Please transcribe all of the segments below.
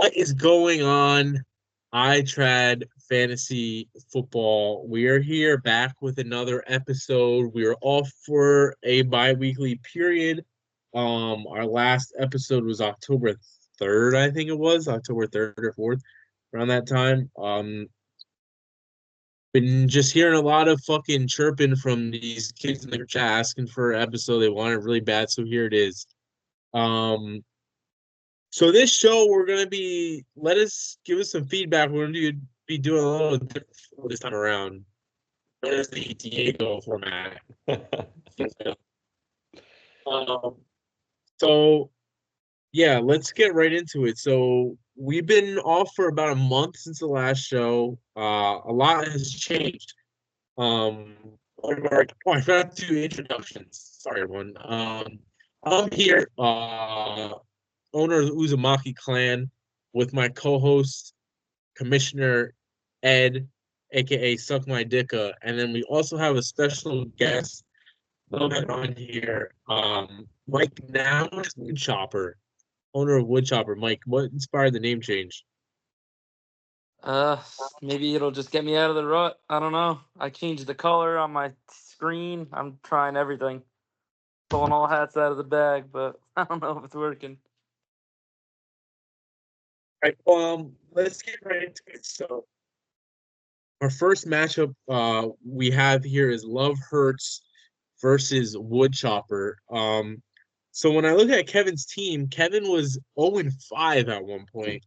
What is going on? Itrad Fantasy Football. We are here back with another episode. We are off for a bi-weekly period. Our last episode was October 3rd, I think it was, October 3rd or 4th, around that time. Been just hearing a lot of fucking chirping from these kids in the chat asking for an episode. They want it really bad, so here it is. So this show, we're gonna be give us some feedback. We're gonna be doing a little different this time around. Known as the Diego format. um, so yeah, let's get right into it. So we've been off for about a month since the last show. A lot has changed. Um, oh, I forgot to do introductions. Sorry, everyone. I'm here. Owner of the Uzumaki clan, with my co-host, Commissioner Ed, aka Suck My Dicka, and then we also have a special guest on here, Mike now Woodchopper, owner of Woodchopper. Mike, what inspired the name change? Uh, Maybe it'll just get me out of the rut. I don't know. I changed the color on my screen. I'm trying everything, pulling all hats out of the bag, but I don't know if it's working. All right, let's get right into it. So our first matchup we have here is Love Hurts versus Woodchopper. So when I look at Kevin's team, Kevin was 0-5 at one point.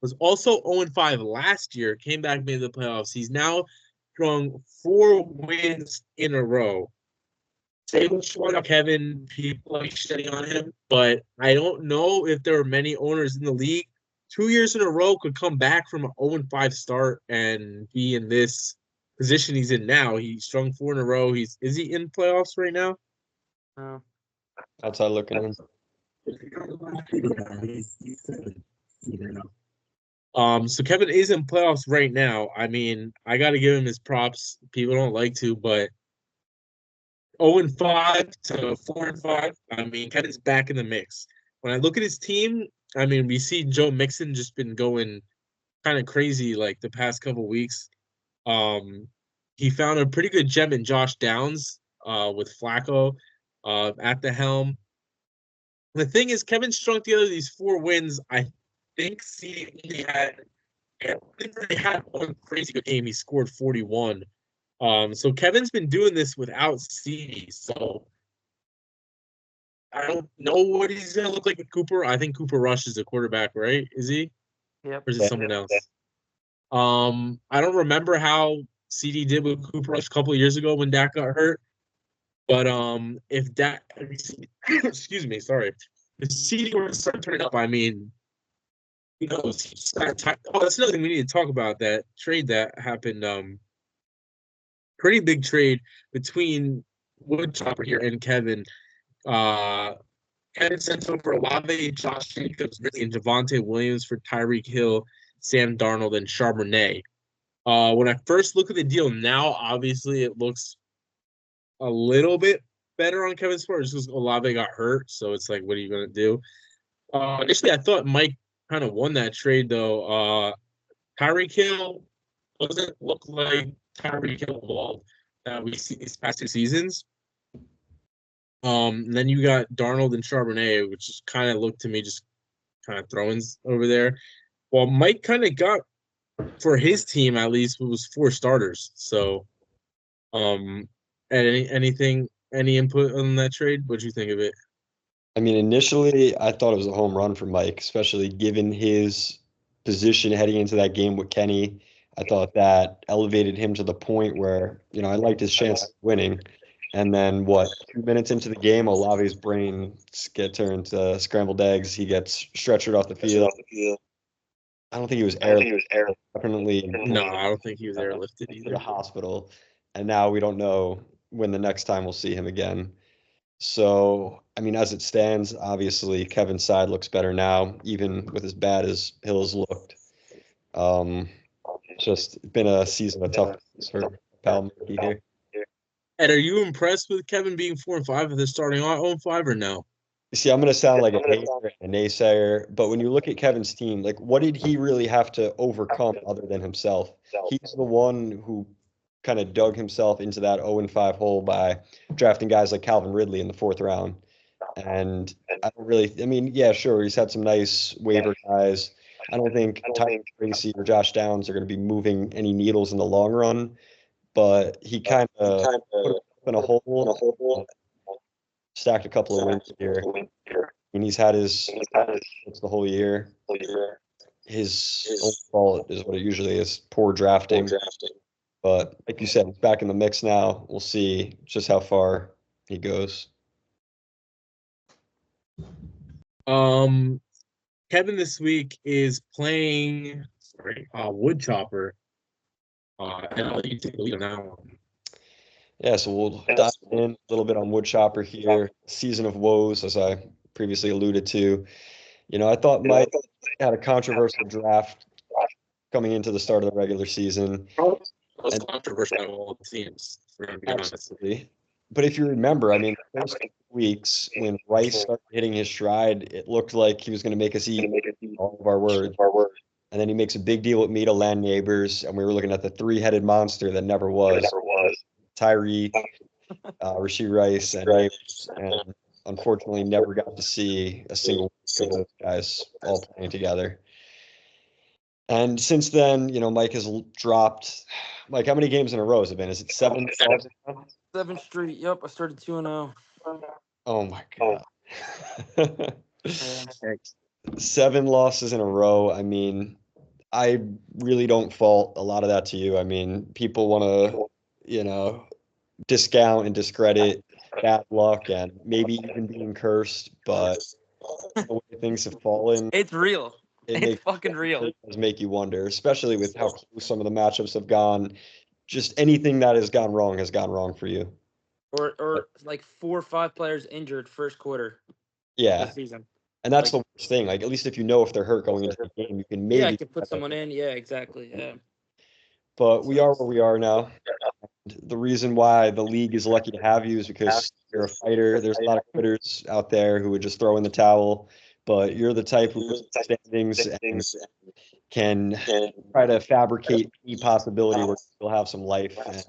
Was also 0-5 last year, came back, made the playoffs. He's now strung 4 wins in a row. Say what you want about Kevin, people are shitting on him, but I don't know if there are many owners in the league 2 years in a row could come back from an 0-5 start and be in this position he's in now. He strung 4 in a row. Is he in playoffs right now? Uh, Outside looking in. So Kevin is in playoffs right now. I mean, I got to give him his props. People don't like to, but 0-5 to 4-5. I mean, Kevin's back in the mix. When I look at his team, I mean, we see Joe Mixon just been going kind of crazy like the past couple weeks. He found a pretty good gem in Josh Downs with Flacco at the helm. The thing is, Kevin strung together these 4 wins. I think CD only had one crazy good game. He scored 41. So Kevin's been doing this without CD. So I don't know what he's gonna look like with Cooper. I think Cooper Rush is the quarterback, right? Is he? yep. Or is it someone else? I don't remember how CD did with Cooper Rush a couple of years ago when Dak got hurt. But if Dak, excuse me, sorry, if CD were to start turning up, I mean, who knows? Oh, that's another thing we need to talk about. That trade that happened. Pretty big trade between Woodchopper here and Kevin. Kevin sent over Olave, Josh Jacobs, and Javonte Williams for Tyreek Hill, Sam Darnold, and Charbonnet. When I first look at the deal now, obviously it looks a little bit better on Kevin's part just because Olave got hurt. So it's like, what are you going to do? Initially, I thought Mike kind of won that trade, though. Tyreek Hill doesn't look like Tyreek Hill ball that we see these past 2 seasons. And then you got Darnold and Charbonnet, which just kind of looked to me just kind of throw-ins over there. Well, Mike kind of got, for his team at least, it was 4 starters. So, and any input on that trade? What'd you think of it? I mean, initially, I thought it was a home run for Mike, especially given his position heading into that game with Kenny. I thought that elevated him to the point where, I liked his chance of winning. And then, 2 minutes into the game, Olave's brain get turned to scrambled eggs. He gets stretchered off the field. I don't think he was airlifted. Definitely. No, I don't think he was airlifted To either. the hospital. And now we don't know when the next time we'll see him again. So, I mean, as it stands, obviously Kevin's side looks better now, even with as bad as Hills looked. It's just been a season of toughness for Pal Mickey here. And are you impressed with Kevin being 4-5 if they're starting on 0-5 or no? See, I'm going to sound like a hater and a naysayer, but when you look at Kevin's team, like what did he really have to overcome other than himself? He's the one who kind of dug himself into that 0-5 hole by drafting guys like Calvin Ridley in the fourth round. And I don't really, I mean, yeah, sure, he's had some nice waiver guys. I don't think Tyler Tracy or Josh Downs are going to be moving any needles in the long run, but he kind of put himself in a hole, stacked a couple of wins here, and he's had his the whole year. His own fault is what it usually is, poor drafting. But like you said, he's back in the mix now. We'll see just how far he goes. Kevin this week is playing Woodchopper. And I'll let you take the lead on that one. Yeah, so we'll dive in a little bit on Woodchopper here. Season of woes, as I previously alluded to. You know, I thought Mike had a controversial draft coming into the start of the regular season. Most controversial of all teams, for to be honest. Absolutely. But if you remember, I mean, the first couple weeks when Rice started hitting his stride, it looked like he was going to make us eat all of our words. And then he makes a big deal with me to land neighbors, and we were looking at the three-headed monster that never was. Tyreek, Rashid Rice, and Neighbors, and unfortunately never got to see a single one of those guys all playing together. And since then, you know, Mike has dropped. Mike, how many games in a row has it been? Is it 7? 7th Street. Yep, I started 2-0. Oh my God. Yeah. 7 losses in a row. I mean, I really don't fault a lot of that to you. I mean, people want to, you know, discount and discredit bad luck and maybe even being cursed, but the way things have fallen, It's real. it It's fucking real. It does make you wonder, especially with how close some of the matchups have gone. Just anything that has gone wrong for you. Or like 4 or 5 players injured first quarter Yeah. this season. And that's the worst thing. Like, at least if you know if they're hurt going into the game, you can maybe. Yeah, I could put someone in. Yeah, exactly. Yeah. But we are where we are now. The reason why the league is lucky to have you is because you're a fighter. There's a lot of quitters out there who would just throw in the towel, but you're the type who puts standings and can try to fabricate any possibility where you'll have some life. And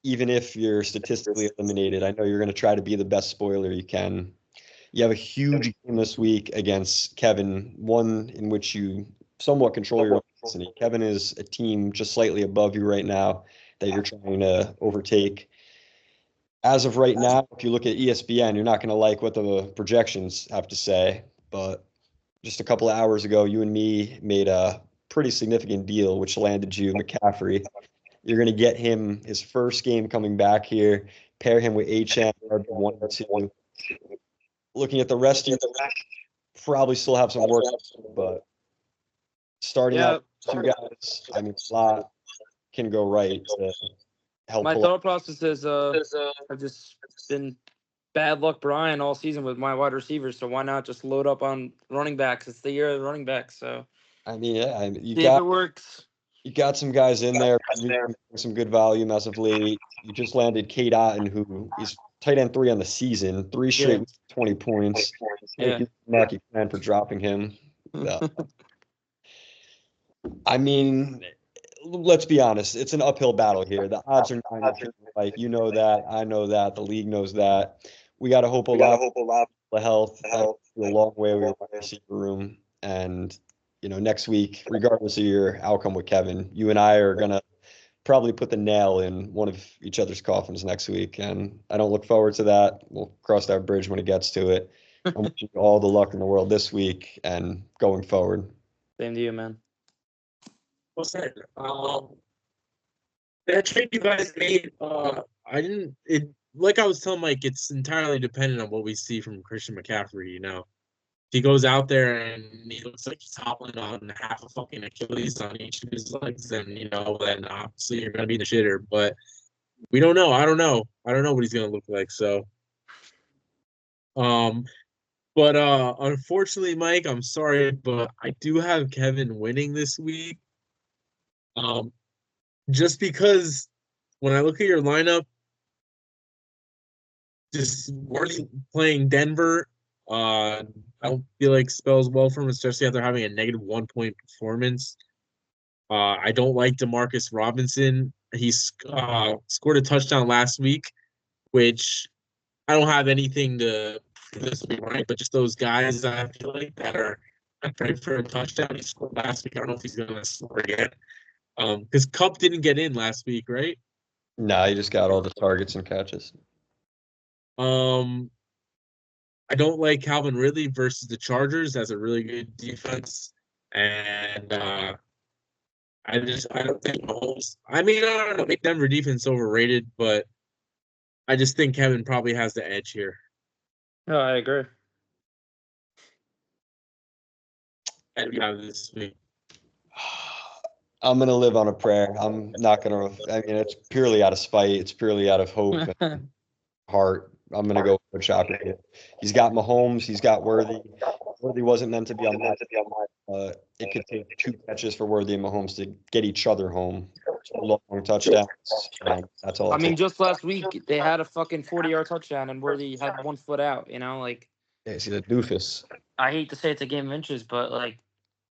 even if you're statistically eliminated, I know you're going to try to be the best spoiler you can. You have a huge game this week against Kevin, one in which you somewhat control your own destiny. Kevin is a team just slightly above you right now that you're trying to overtake. As of right now, if you look at ESPN, you're not going to like what the projections have to say. But just a couple of hours ago, you and me made a pretty significant deal, which landed you McCaffrey. You're going to get him his first game coming back here, pair him with HM, RB1 and 2. Looking at the rest of you, probably still have some work, but starting out two guys, I mean, a lot can go right to help. My thought process is I've just been bad luck Brian all season with my wide receivers, so why not just load up on running backs? It's the year of the running backs, so I mean, yeah, you see if it works. You got some guys in there, some good volume as of late. You just landed Kate Otten, who is tight end 3 on the season, 3 straight 20 points. Yeah. Lucky plan for dropping him. I mean, let's be honest. It's an uphill battle here. The odds are not like, you know that. I know that. The league knows that. We got to hope a lot of health. A long way we receiver room. And, you know, next week, regardless of your outcome with Kevin, you and I are going to probably put the nail in one of each other's coffins next week. And I don't look forward to that. We'll cross that bridge when it gets to it. I'm wishing you all the luck in the world this week and going forward. Same to you, man. What's that? That trade you guys made, like I was telling Mike, it's entirely dependent on what we see from Christian McCaffrey, you know. If he goes out there and he looks like he's hobbling on half a fucking Achilles on each of his legs, then, you know, then obviously you're going to be the shitter. But we don't know. I don't know what he's going to look like. So, but unfortunately, Mike, I'm sorry, but I do have Kevin winning this week. Just because when I look at your lineup, just playing Denver, I don't feel like spells well for him, especially after having a negative 1 point performance. I don't like Demarcus Robinson. He's scored a touchdown last week, which I don't have anything to this week, right? But just those guys I feel like that are ready for a touchdown. He scored last week. I don't know if he's gonna score again. Because Cup didn't get in last week, right? Nah, he just got all the targets and catches. Um, I don't like Calvin Ridley versus the Chargers. That's a really good defense, and I don't think Mahomes. I mean, I don't know. Maybe Denver defense overrated, but I just think Kevin probably has the edge here. No, I agree. And we have this week. I'm gonna live on a prayer. I'm not gonna. I mean, it's purely out of spite. It's purely out of hope and heart. I'm gonna go with Chopper here. He's got Mahomes. He's got Worthy. Worthy wasn't meant to be on my. It could take 2 catches for Worthy and Mahomes to get each other home. Long touchdowns. That's all. I mean, just last week they had a fucking 40-yard touchdown, and Worthy had 1 foot out. You know, like Yeah, see the doofus. I hate to say it's a game of inches, but like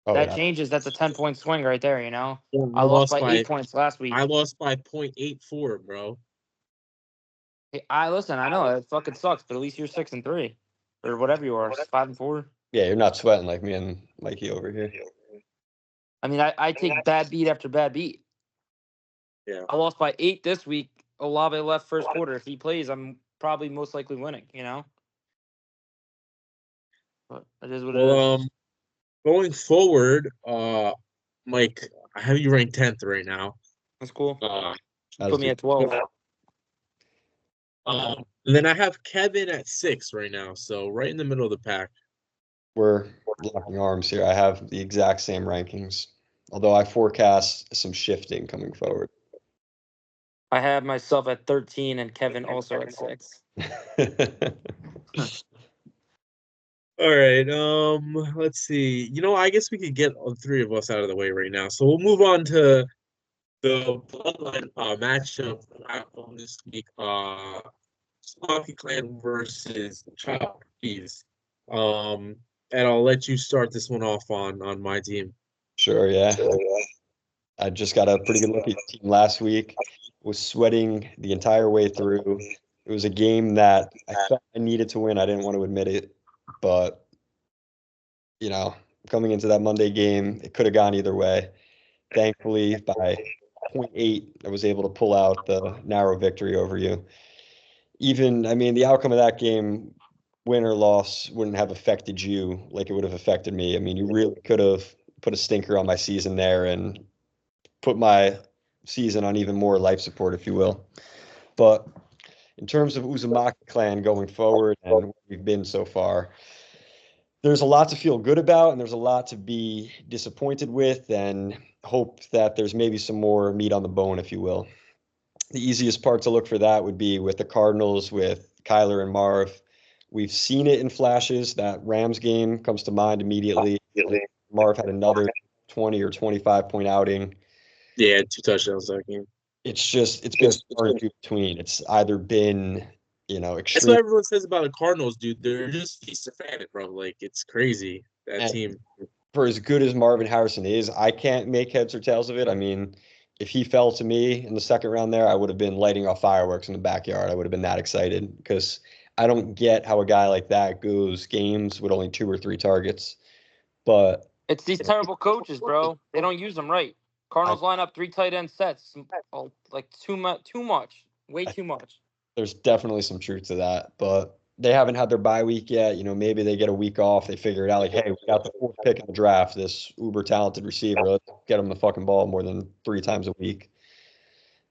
Oh that yeah. changes. That's a 10-point swing right there. You know, Yeah, I lost by 8 points last week. I lost by 0.84, bro. I listen. I know it fucking sucks, but at least you're 6-3, or whatever you are, 5-4. Yeah, you're not sweating like me and Mikey over here. I mean, I take bad beat after bad beat. Yeah. I lost by 8 this week. Olave left first quarter. If he plays, I'm probably most likely winning. You know, but it is what it is. Going forward, Mike, I have you ranked 10th right now. That's cool. Put me at 12. And then I have Kevin at 6 right now, so right in the middle of the pack. We're locking arms here. I have the exact same rankings, although I forecast some shifting coming forward. I have myself at 13 and Kevin also at 6. All right. Let's see. I guess we could get all 3 of us out of the way right now. So we'll move on to the bloodline matchup this week. Sloppy Clan versus Chop Keys. And I'll let you start this one off on my team. Sure, yeah. I just got a pretty good look at the team last week. Was sweating the entire way through. It was a game that I felt I needed to win. I didn't want to admit it, but coming into that Monday game, it could have gone either way. Thankfully, by 0.8, I was able to pull out the narrow victory over you. The outcome of that game, win or loss, wouldn't have affected you like it would have affected me. I mean, you really could have put a stinker on my season there and put my season on even more life support, if you will. But in terms of Uzumaki clan going forward and where we've been so far, there's a lot to feel good about and there's a lot to be disappointed with and hope that there's maybe some more meat on the bone, if you will. The easiest part to look for that would be with the Cardinals, with Kyler and Marv. We've seen it in flashes. That Rams game comes to mind immediately. Marv had another 20 or 25-point outing. Yeah, 2 touchdowns that game. It's been far and few between. It's either been, extreme. That's what everyone says about the Cardinals, dude. They're just feast or famine, bro. Like, it's crazy, that team. For as good as Marvin Harrison is, I can't make heads or tails of it. I mean, if he fell to me in the second round there, I would have been lighting off fireworks in the backyard. I would have been that excited because I don't get how a guy like that goes games with only 2 or 3 targets. But it's these terrible coaches, bro. They don't use them right. Cardinals line up 3 tight end sets, like too much, way too much. There's definitely some truth to that, but they haven't had their bye week yet. Maybe they get a week off. They figure it out like, hey, we got the 4th pick in the draft, this uber talented receiver. Let's get him the fucking ball more than 3 times a week.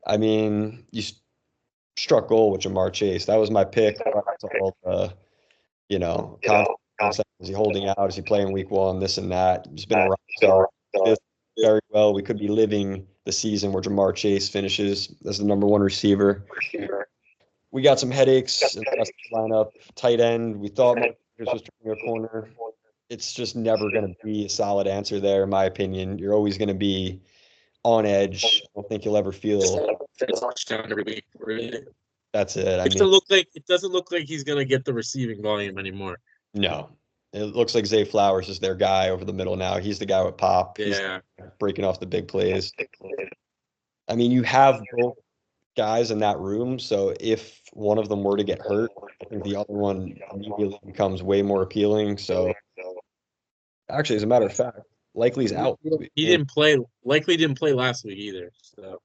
I mean, you struck gold with Jamar Chase. That was my pick. All the, concept. Is he holding out? Is he playing week 1? This and that. He's been a rock star. Very well. We could be living the season where Jamar Chase finishes as the number 1 receiver. We got some headaches in the rest of the lineup. Tight end, we thought Marcus was turning a corner. It's just never going to be a solid answer there, in my opinion. You're always going to be on edge. I don't think you'll ever feel touchdown every week. Really. That's it. It doesn't look like he's going to get the receiving volume anymore. No. It looks like Zay Flowers is their guy over the middle now. He's the guy with pop. He's Yeah. breaking off the big plays. I mean, you have both guys in that room, so if one of them were to get hurt, I think the other one immediately becomes way more appealing. So actually, as a matter of fact, Likely's out this week. He didn't play. Likely didn't play last week either. So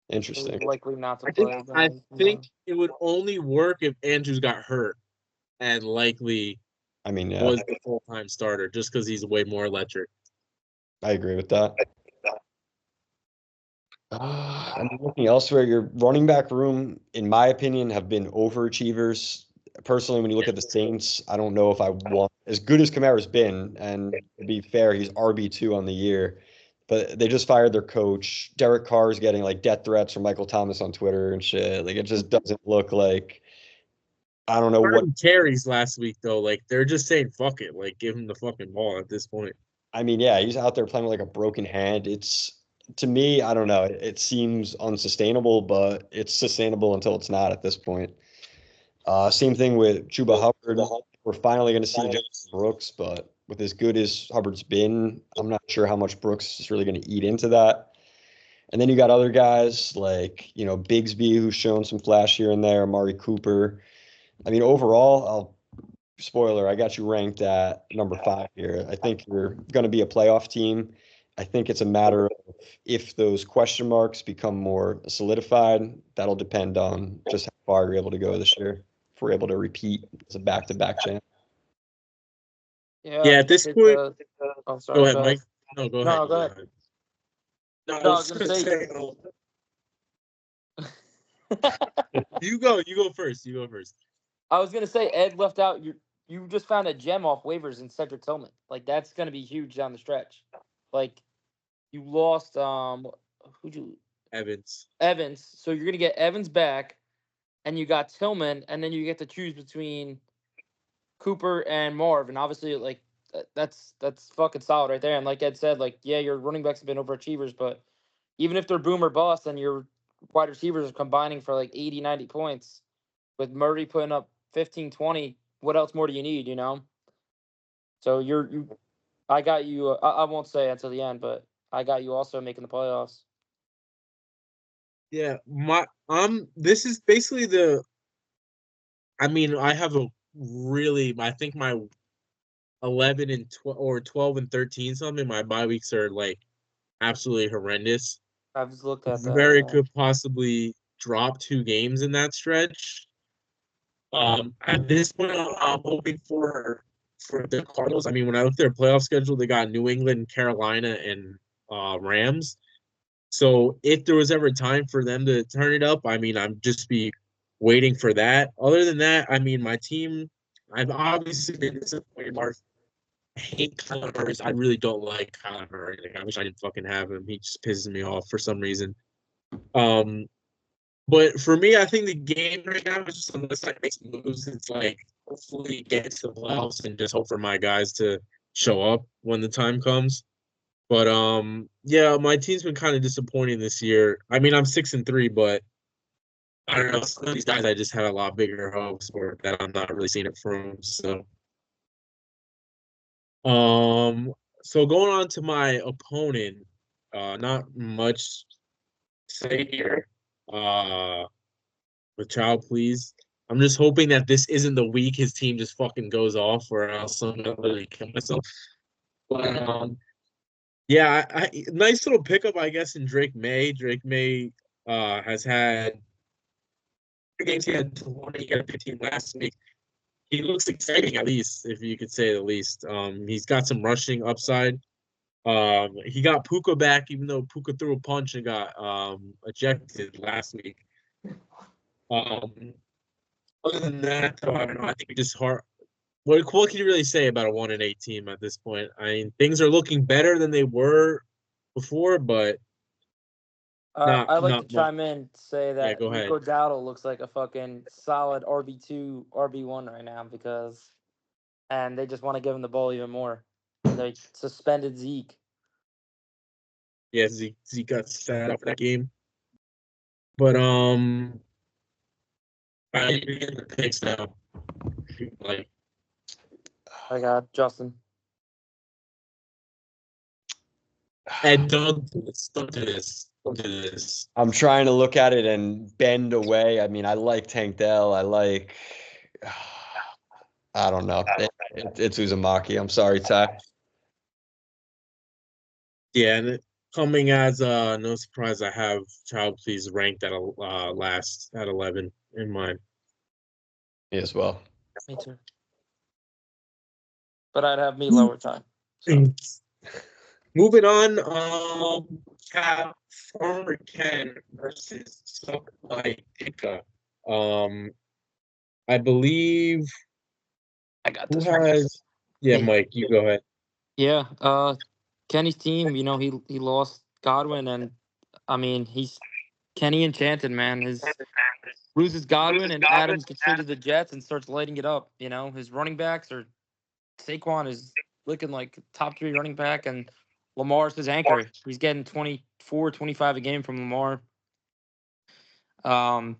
He's Interesting. likely not to I play think again. it would only work if Andrews got hurt and Likely I mean, yeah, was the full-time starter, just because he's way more electric. I agree with that. I mean, looking elsewhere, your running back room, in my opinion, have been overachievers. Personally, when you look at the Saints, I don't know if I want as good as Kamara's been, and to be fair, he's RB2 on the year. But they just fired their coach. Derek Carr is getting like death threats from Michael Thomas on Twitter and shit. Like it just doesn't look like I don't know what. Carries last week though, like they're just saying fuck it, like give him the fucking ball at this point. I mean, yeah, he's out there playing with like a broken hand. It's to me, I don't know. It seems unsustainable, but it's sustainable until it's not at this point. Same thing with Chuba Hubbard. We're finally going to see Justin Brooks, but with as good as Hubbard's been, I'm not sure how much Brooks is really going to eat into that. And then you got other guys like, Bigsby, who's shown some flash here and there, Amari Cooper. I mean, overall, spoiler, I got you ranked at number 5 here. I think you're going to be a playoff team. I think it's a matter of if those question marks become more solidified, that'll depend on just how far you're able to go this year. If we're able to repeat as a back-to-back champ. Yeah, Yeah, I at this think point, I'm sorry. go ahead, Mike. No, go ahead. No, go ahead. No, I No, I was was gonna gonna say. say, you go first. You go first. I was gonna say Ed left out. You just found a gem off waivers in Cedric Tillman. Like that's gonna be huge down the stretch. Like you lost who'd you Evans. Evans, so you're gonna get Evans back, and you got Tillman, and then you get to choose between Cooper and Marv, and obviously like that's fucking solid right there. And like Ed said, like yeah, your running backs have been overachievers, but even if they're boom or bust, and your wide receivers are combining for like 80, 90 points, with Murray putting up 15, 20, what else more do you need, So I got you. I won't say until the end, but I got you also making the playoffs. Yeah, this is basically I mean, I have a really I think my 11 and 12 or 12 and 13 something, my bye weeks are like absolutely horrendous. I've just looked at that. Very Yeah. could possibly drop 2 games in that stretch. At this point, I'm hoping for the Cardinals. I mean, when I looked at their playoff schedule, they got New England, Carolina, and Rams. So if there was ever time for them to turn it up, I mean, I'm just be waiting for that. Other than that, I mean, my team, I've obviously been disappointed. Mark, I hate Kyler Murray. I really don't like Kyler Murray. Like, I wish I didn't fucking have him. He just pisses me off for some reason. Um, but for me, I think the game right now is just unless I make moves, it's like hopefully get to the playoffs and just hope for my guys to show up when the time comes. But yeah, my team's been kind of disappointing this year. I mean, I'm 6-3, but I don't know. Some of these guys I just had a lot bigger hopes for that I'm not really seeing it from. Um, so going on to my opponent, not much to say here. With child, please. I'm just hoping that this isn't the week his team just fucking goes off, or else I'm gonna literally kill myself. But yeah, nice little pickup, I guess, in Drake May. Drake May has had 3 games. He had 20. He got 15 last week. He looks exciting, at least, if you could say the least. He's got some rushing upside. He got Puka back, even though Puka threw a punch and got ejected last week. Other than that, though, I don't know. I think we just hard. What can you really say about a 1-8 team at this point? I mean, things are looking better than they were before, but I like to not much. chime in to say Yeah, that go ahead. Rico Dowdle looks like a fucking solid RB2, RB1 right now and they just want to give him the ball even more. They suspended Zeke. Yeah, Zeke got set up for that game, but I need to get the picks now. Like, I got Justin. And don't do this. Don't do this. Don't do this. I'm trying to look at it and bend away. I mean, I like Tank Dell. I like. I don't know. It's Uzumaki. I'm sorry, Ty. Yeah, and coming as no surprise, I have Child Please ranked at last at 11 in mine. Me as well. Me too. But I'd have me lower time. So. Moving on, Cap Farmer Ken versus Suck Ika. I believe I got who this one. has yeah, Me. Mike, you go ahead. Yeah. Kenny's team, he lost Godwin, and I mean Kenny enchanted, man. His loses Godwin and Adams gets traded to the Jets and starts lighting it up. His running backs are Saquon is looking like top 3 running back, and Lamar's his anchor. He's getting 24, 25 a game from Lamar. Um,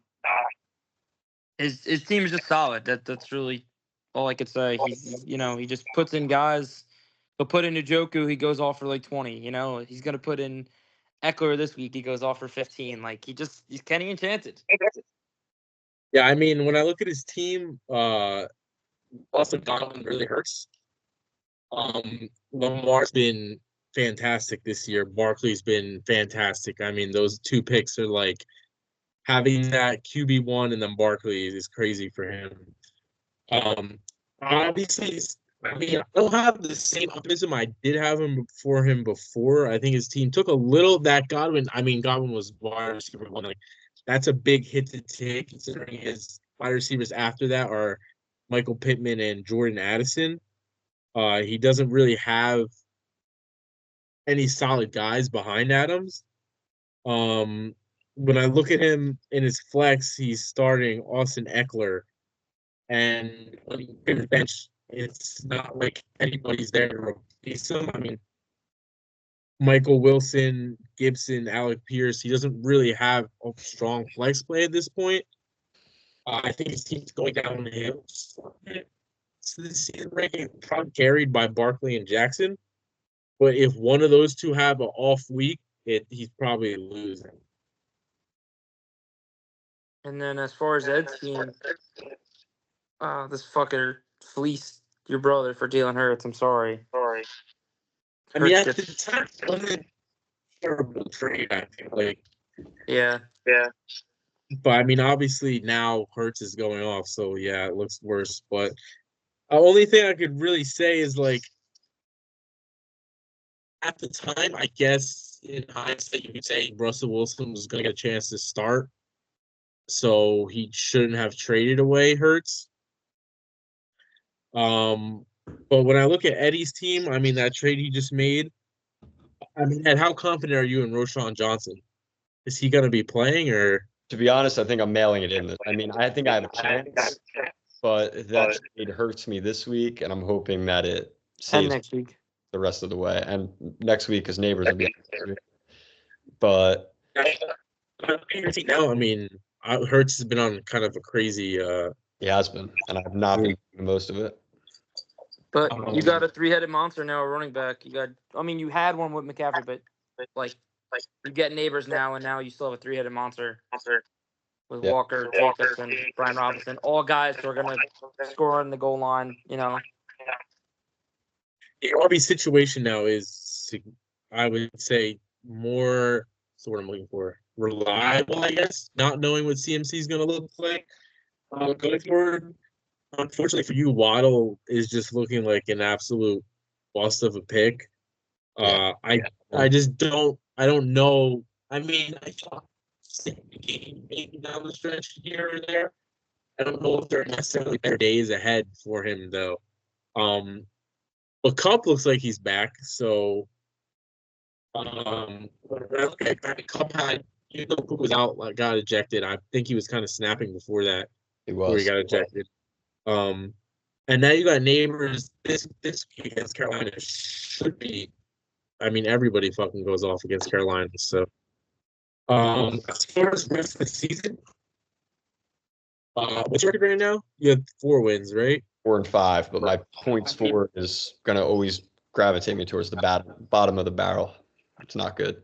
his team is just solid. That's really all I could say. He just puts in guys. He'll put in Njoku, he goes off for like 20. He's gonna put in Eckler this week, he goes off for 15. Like he's Kenny enchanted. Yeah, I mean, when I look at his team, also Donovan really hurts. Lamar's been fantastic this year. Barkley's been fantastic. I mean, those 2 picks are like having that QB1 and then Barkley is crazy for him. Obviously, I mean, I don't have the same optimism I did have him for him before. I think his team took a little that Godwin. I mean, Godwin was wide receiver 1. Like, that's a big hit to take, considering his wide receivers after that are Michael Pittman and Jordan Addison. He doesn't really have any solid guys behind Adams. When I look at him in his flex, he's starting Austin Eckler, and when he in the bench, it's not like anybody's there to replace him. I mean, Michael Wilson, Gibson, Alec Pierce, he doesn't really have a strong flex play at this point. I think his team's going down the hill. So the season ranking probably carried by Barkley and Jackson. But if one of those two have an off week, he's probably losing. And then as far as Ed's team, this fucker fleeced your brother for Jalen Hurts. I'm sorry. I mean, at Hurts the time, it wasn't a terrible trade, I feel like. yeah. But I mean, obviously now Hurts is going off, so yeah, it looks worse. But the only thing I could really say is like at the time, I guess in hindsight, you could say Russell Wilson was going to get a chance to start, so he shouldn't have traded away Hurts. But when I look at Eddie's team, I mean that trade he just made. I mean, Ed, how confident are you in Roshan Johnson? Is he going to be playing or? To be honest, I think I'm mailing it in. I mean, I think I have a chance, but that trade hurts me this week, and I'm hoping that it And saves next week. the rest of the way. And next week, his neighbors will be. But Now, I mean, Hurts has been on kind of a crazy. he has been, and I've not been making the most of it. But you got a 3-headed monster now, a running back. You had one with McCaffrey, but like you get neighbors now, and now you still have a 3-headed monster with Walker, Jacobs, and Brian Robinson. All guys who are gonna score on the goal line. The RB situation now is, I would say, more. So what I'm looking for, reliable, I guess. Not knowing what CMC is going to look like going forward. Unfortunately for you, Waddle is just looking like an absolute bust of a pick. I just don't. I don't know. I mean, I thought maybe down the stretch here or there. I don't know if there are necessarily better days ahead for him though. But Cup looks like he's back. So, when I look at Cup had, who was out, got ejected. I think he was kind of snapping before that. He Before he was. got ejected. And now you got neighbors this week against Carolina. Should be. I mean, everybody fucking goes off against Carolina. So, as far as rest of the season, what's your record right now? You have 4 wins, right? 4 and 5, but my points for is gonna always gravitate me towards the bottom of the barrel. It's not good.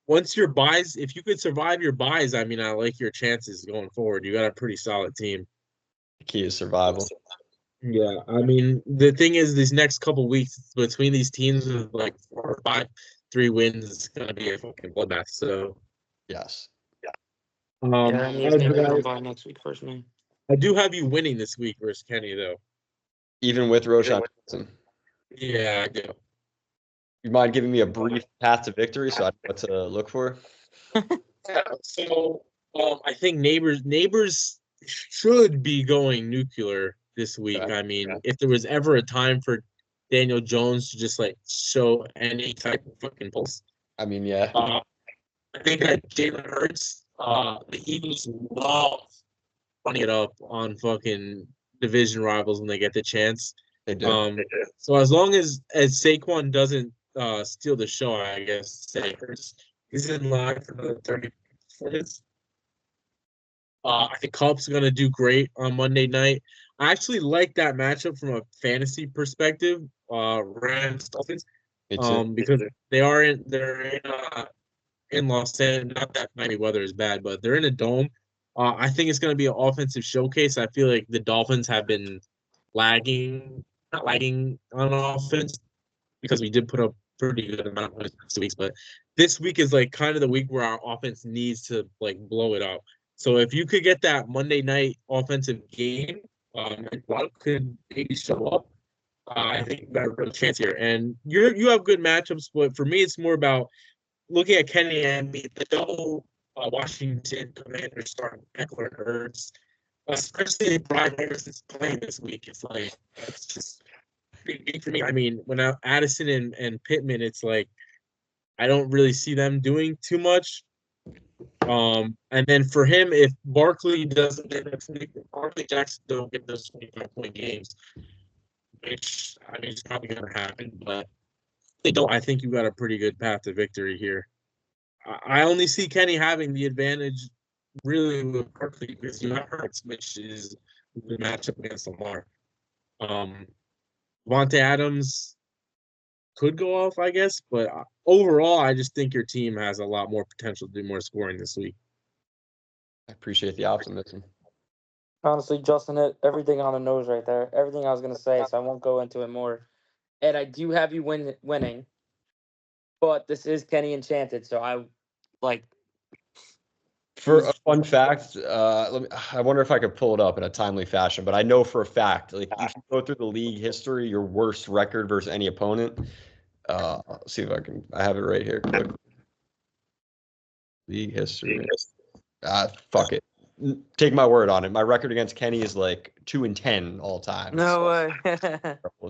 Once your buys, if you could survive your buys, I mean, I like your chances going forward. You got a pretty solid team. The key is survival. Yeah, I mean, the thing is, these next couple weeks between these teams with like 4 or 5, 3 wins, it's gonna be a fucking bloodbath. So, Yes. Yeah, I need to stay away from by next week, first me. I do have you winning this week versus Kenny, though. Even with Roshan Johnson. Yeah, I do. You mind giving me a brief path to victory so I know what to look for? Yeah, so I think neighbors should be going nuclear this week. Okay. I mean, if there was ever a time for Daniel Jones to just like show any type of fucking pulse, I mean, yeah. I think that Jalen Hurts, the Eagles love running it up on fucking division rivals when they get the chance. They do. So as long as Saquon doesn't steal the show, I guess say Hurts is in line for the 30 points. I think Cubs are gonna do great on Monday night. I actually like that matchup from a fantasy perspective. Rams Dolphins, Me too. because they're in Los Angeles. Not that Miami weather is bad, but they're in a dome. I think it's gonna be an offensive showcase. I feel like the Dolphins have been not lagging on offense because we did put up pretty good amount of points last 2 weeks, but this week is like kind of the week where our offense needs to like blow it up. So if you could get that Monday night offensive game, one could maybe show up. I think you got a real chance here, and you have good matchups. But for me, it's more about looking at Kenny and me, the double Washington Commanders starting Eckler and Hurts, especially if Brian Harrison's playing this week. It's like it's just big for me. I mean, when Addison and Pittman, it's like I don't really see them doing too much. And then for him, if Barkley doesn't get that 20, Barkley Jackson don't get those 25-point games, which I mean it's probably gonna happen, but they don't. I think you got a pretty good path to victory here. I only see Kenny having the advantage really with Barkley because you have Hurts, which is the matchup against Lamar. Vontae Adams could go off, I guess, but overall, I just think your team has a lot more potential to do more scoring this week. I appreciate the optimism. Honestly, Justin hit everything on the nose right there. Everything I was gonna say, so I won't go into it more. Ed, I do have you winning, but this is Kenny Enchanted, so I like. For a fun fact, I wonder if I could pull it up in a timely fashion, but I know for a fact, like if you go through the league history, your worst record versus any opponent. I'll see if I have it right here. Quickly. League history. Fuck it. Take my word on it. My record against Kenny is like 2-10 all time. No way.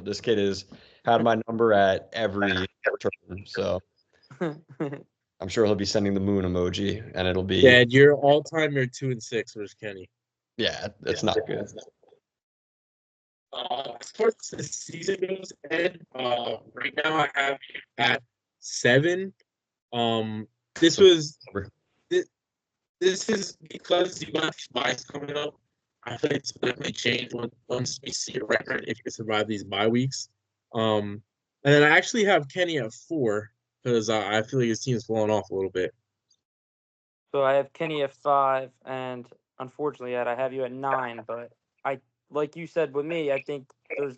This kid has had my number at every turn, so I'm sure he'll be sending the moon emoji, and it'll be. Yeah, your all-time, you're 2-6 versus Kenny. Yeah, it's not good. As far as the season goes, Ed, right now I have you at 7. This is because you got buys coming up. I feel like it's definitely change once we see a record if you survive these bye weeks. And then I actually have Kenny at 4 because I feel like his team's falling off a little bit. So I have Kenny at 5, and unfortunately, Ed, I have you at 9. But like you said with me, I think there's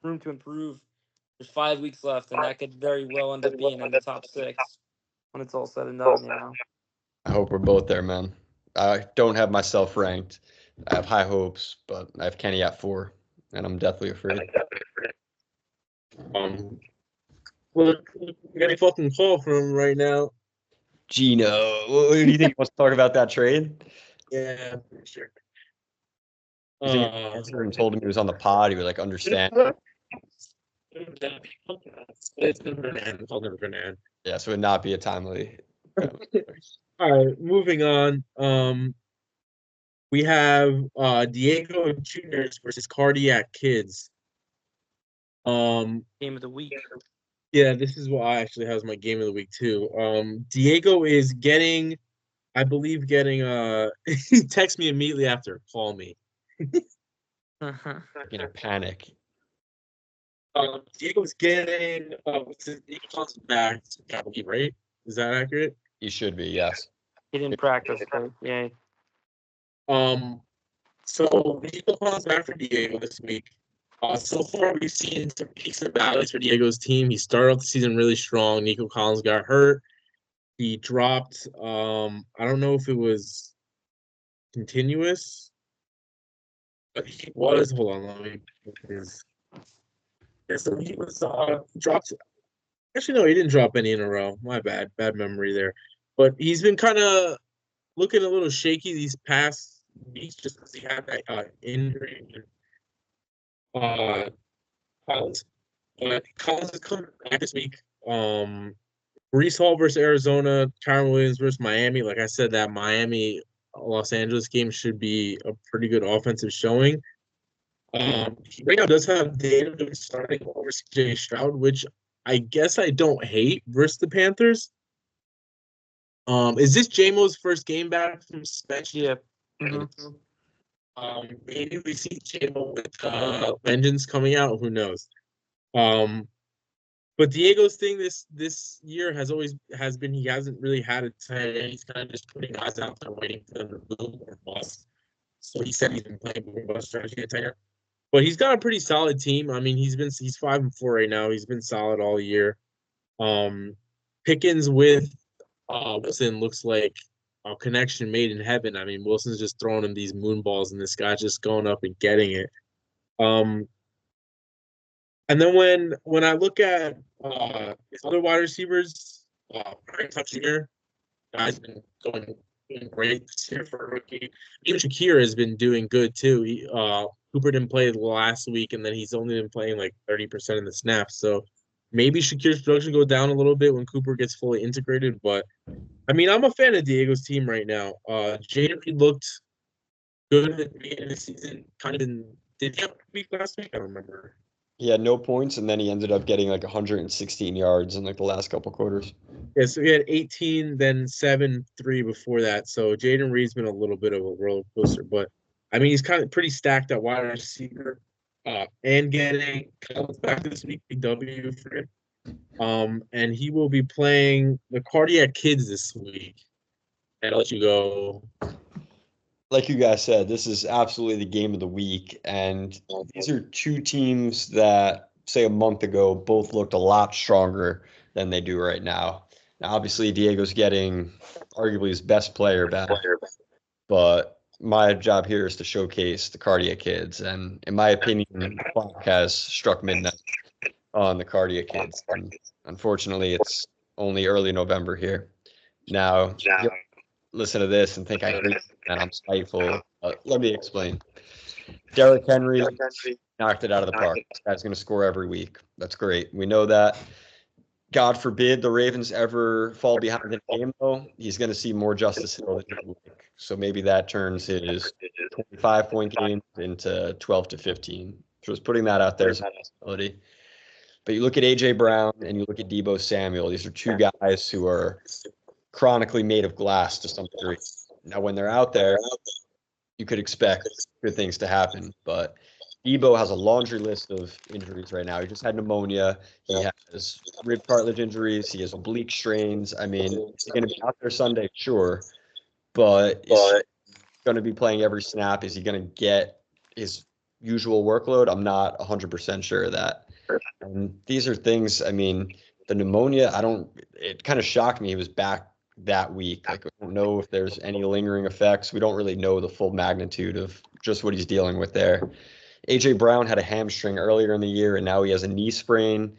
room to improve. There's 5 weeks left, and that could very well end up being in the top 6 when it's all said and done. I hope we're both there, man. I don't have myself ranked. I have high hopes, but I have Kenny at 4, and I'm deathly afraid. Well, we got a fucking call from him right now. Gino, what do you think he wants to talk about that trade? Yeah, for sure. You think he answered and told him he was on the pod, he would like understand. It's been Fernand. I'll never Fernand. Yeah, so it would not be a timely. All right, moving on. We have Diego Juniors versus Cardiac Kids. Game of the week. Yeah, this is what I actually has my game of the week too. Diego is getting, I believe, he texted me immediately after, call me. panic. Diego's getting Diego comes back, I believe, right? Is that accurate? He should be, yes. He didn't practice, but yeah. So Diego comes back for Diego this week. So far, we've seen some peaks and valleys for Diego's team. He started off the season really strong. Nico Collins got hurt. He dropped. I don't know if it was continuous, but he was. Hold on, let me look at his. Yeah, so he was dropped. Actually, no, he didn't drop any in a row. My bad memory there. But he's been kind of looking a little shaky these past weeks just because he had that injury. Uh, Collins. But Collins is coming back this week. Brees Hall versus Arizona, Kyron Williams versus Miami. Like I said, that Miami Los Angeles game should be a pretty good offensive showing. He right now does have Daniel starting over CJ Stroud, which I guess I don't hate versus the Panthers. Is this JMO's first game back from suspension? Yeah. Mm-hmm. Maybe we see JMO with Vengeance coming out. Who knows? But Diego's thing this year has been he hasn't really had a tight end. He's kind of just putting guys out there waiting for them to boom or bust. So he said he's been playing boom bust strategy at tight end. But he's got a pretty solid team. I mean, he's 5-4 right now. He's been solid all year. Pickens with Wilson looks like a connection made in heaven. I mean, Wilson's just throwing him these moon balls, and this guy's just going up and getting it. And then when I look at his other wide receivers, Brian Tuck Jr. guy's been doing great this year for a rookie. Even Shakir has been doing good too. Cooper didn't play last week, and then he's only been playing like 30% of the snaps. So maybe Shakir's production go down a little bit when Cooper gets fully integrated. But I mean, I'm a fan of Diego's team right now. Jaden Reed looked good at the beginning of the season. Did he have a week last week? I don't remember. He had no points, and then he ended up getting like 116 yards in like the last couple quarters. Yeah, so he had 18, then 7-3 before that. So Jaden Reed's been a little bit of a roller coaster, but I mean he's kind of pretty stacked at wide receiver. And getting Collins back this week, big W for him. And he will be playing the Cardiac Kids this week. And I'll let you go. Like you guys said, this is absolutely the game of the week. And these are two teams that, say, a month ago, both looked a lot stronger than they do right now. Now, obviously, Diego's getting arguably his best player back. But my job here is to showcase the Cardiac Kids. And in my opinion, the clock has struck midnight on the Cardiac Kids. And unfortunately, it's only early November here. Now, listen to this and think I hate and I'm spiteful. Let me explain. Derrick Henry knocked it out of the park. This guy's going to score every week. That's great. We know that. God forbid the Ravens ever fall behind in a game, though. He's going to see more Justice Hill than he would like. So maybe that turns his 25-point game into 12 to 15. Just putting that out there as a possibility. But you look at A.J. Brown and you look at Deebo Samuel. These are two guys who are chronically made of glass to some degree. Now, when they're out there, you could expect good things to happen. But Deebo has a laundry list of injuries right now. He just had pneumonia. He has rib cartilage injuries. He has oblique strains. I mean, is he going to be out there Sunday? Sure. But is he going to be playing every snap? Is he going to get his usual workload? I'm not 100% sure of that. And these are things, I mean, the pneumonia, it kind of shocked me. He was back that week. Like, I don't know if there's any lingering effects. We don't really know the full magnitude of just what he's dealing with there. A.J. Brown had a hamstring earlier in the year, and now he has a knee sprain.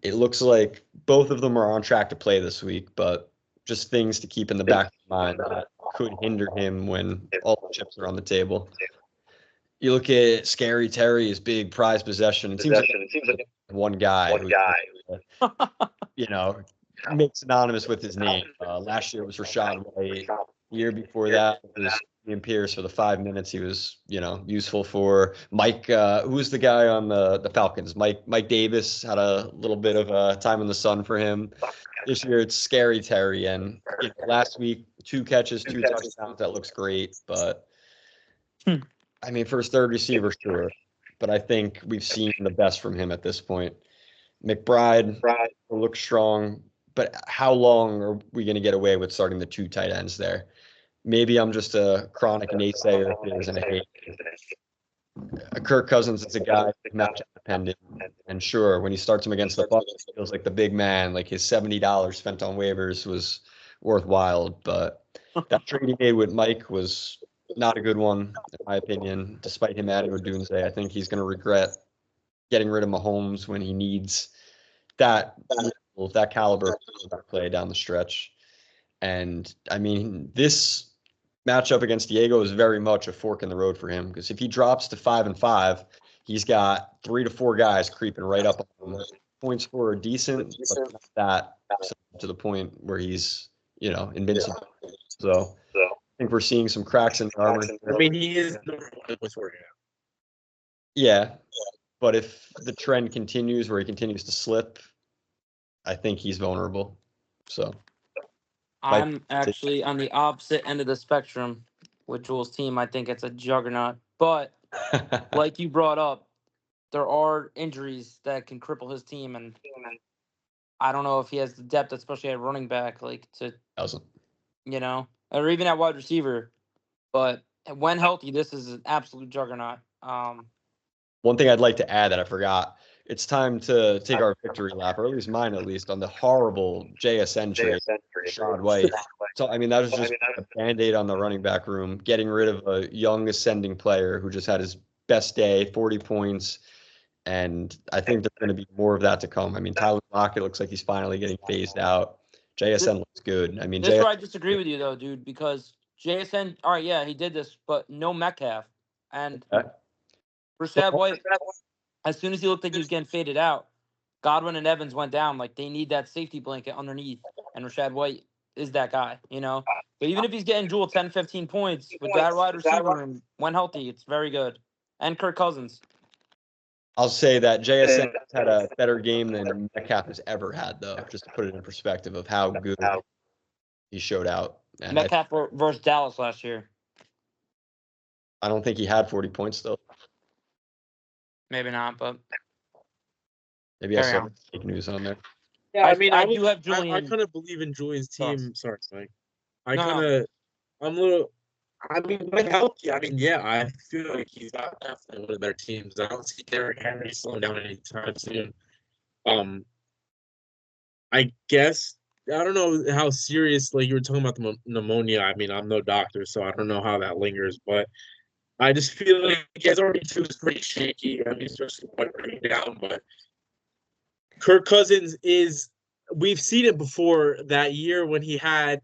It looks like both of them are on track to play this week, but just things to keep in the back of the mind that could hinder him when all the chips are on the table. You look at Scary Terry, his big prize possession. It seems like one guy who, makes synonymous with his name. Last year it was Rashad White. The year before that it was Ian Pierce for the 5 minutes he was, useful for. Mike, who was the guy on the Falcons? Mike Davis had a little bit of time in the sun for him. This year it's Scary Terry, and last week 2 catches, 2 touchdowns. That looks great, but I mean, for his third receiver, sure. but I think we've seen the best from him at this point. McBride looks strong, but how long are we going to get away with starting the 2 tight ends there? Maybe I'm just a chronic naysayer if there's a hate. Kirk Cousins is a guy who's matchup dependent, and sure, when he starts him against the Bucs, it feels like the big man, like his $70 spent on waivers was worthwhile. But that trade he made with Mike was not a good one, in my opinion. Despite him adding Odunze, I think he's going to regret getting rid of Mahomes when he needs that caliber of play down the stretch. And I mean, this matchup against Diego is very much a fork in the road for him, because if he drops to 5-5, he's got 3 to 4 guys creeping right up on him. Points for are decent, but not that to the point where he's, invincible. So I think we're seeing some cracks in the armor. I mean, he is number 1 with Oregon. Yeah, but if the trend continues where he continues to slip, I think he's vulnerable. So I'm actually on the opposite end of the spectrum with Jules' team. I think it's a juggernaut. But like you brought up, there are injuries that can cripple his team, and I don't know if he has the depth, especially at running back, doesn't. Or even at wide receiver. But when healthy, this is an absolute juggernaut. One thing I'd like to add that I forgot, it's time to take our victory lap, or at least mine on the horrible JSN trade, Rashad White. So, I mean, that was just a Band-Aid on the running back room, getting rid of a young ascending player who just had his best day, 40 points, and I think there's going to be more of that to come. I mean, Tyler Lockett looks like he's finally getting phased out. JSN looks good. I mean, this is where I disagree with you, though, dude, because JSN, all right, yeah, he did this, but no Metcalf. And Rashad White, as soon as he looked like he was getting faded out, Godwin and Evans went down. Like, they need that safety blanket underneath, and Rashad White is that guy, But even if he's getting Jewel 10, 15 points with that wide receiver room, when healthy, it's very good. And Kirk Cousins. I'll say that JSN had a better game than Metcalf has ever had, though, just to put it in perspective of how good he showed out. And Metcalf versus Dallas last year. I don't think he had 40 points, though. Maybe not, but maybe I saw fake news on there. Yeah, I mean, I do have Julian. I kind of believe in Julian's team. Sorry, Mike. I'm a little. I mean, when healthy, I mean, yeah, I feel like he's got definitely one of their teams. I don't see Derrick Henry slowing down anytime soon. I guess I don't know how serious. Like you were talking about the pneumonia. I mean, I'm no doctor, so I don't know how that lingers, but I just feel like his RB2 is pretty shaky. I mean, especially when bringing down, but Kirk Cousins is. We've seen it before that year when he had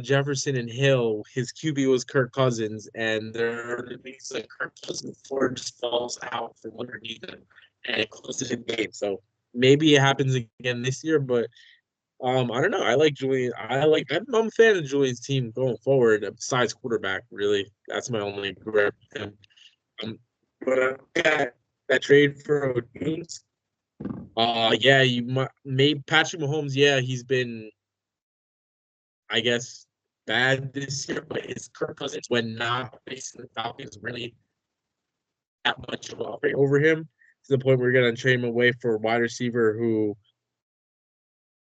Jefferson and Hill. His QB was Kirk Cousins, and it's like Kirk Cousins floor just falls out from underneath him, and it closes the game. So maybe it happens again this year, but I don't know. I like Julian. I'm a fan of Julian's team going forward. Besides quarterback, really, that's my only regret with him. But that trade for Odunze. Yeah, Patrick Mahomes. Yeah, he's been, I guess, bad this year, but his Kirk Cousins, when not facing the Falcons, really that much of a over him to the point where you're gonna trade him away for a wide receiver who,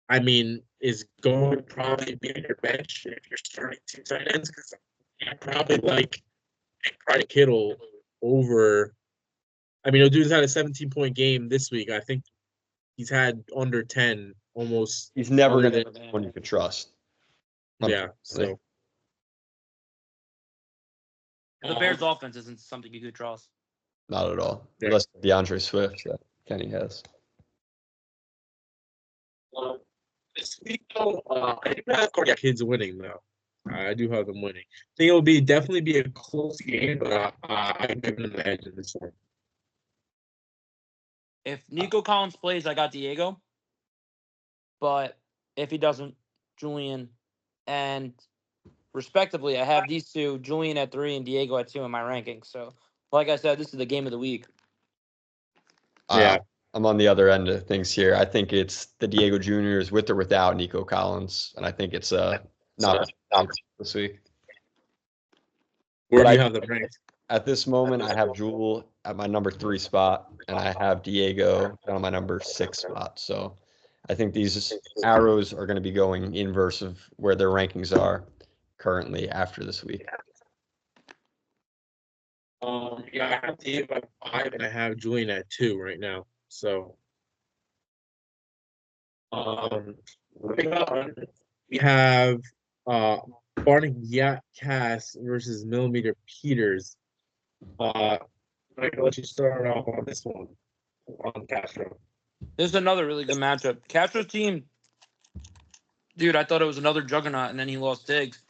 I mean, is going to probably be on your bench if you're starting 2 tight ends, because I probably like Kittle over. I mean, Odunze had a 17-point game this week. I think he's had under 10 almost. He's never going to be someone you could trust. Yeah, so. The Bears' offense isn't something you could trust. Not at all. Yeah. Unless DeAndre Swift that Kenny has. This week, though, I do have Cardiac Kids winning, though. I do have them winning. I think it will definitely be a close game, but I'm giving them the edge in this one. If Nico Collins plays, I got Diego. But if he doesn't, Julian. And respectively, I have these two, Julian at 3 and Diego at 2 in my rankings. So, like I said, this is the game of the week. Yeah. I'm on the other end of things here. I think it's the Diego Juniors with or without Nico Collins. And I think it's not this week. Where do you have them ranked? At this moment, I have Jewel at my number 3 spot, and I have Diego on my number 6 spot. So I think these arrows are going to be going inverse of where their rankings are currently after this week. Yeah, I have Diego at 5, and I have Julian at 2 right now. So, moving on, we have Barney Yak Cass versus Millimeter Peters. I'm gonna let you start off on this one on Castro. This is another really good matchup. Castro's team, dude, I thought it was another juggernaut, and then he lost Diggs,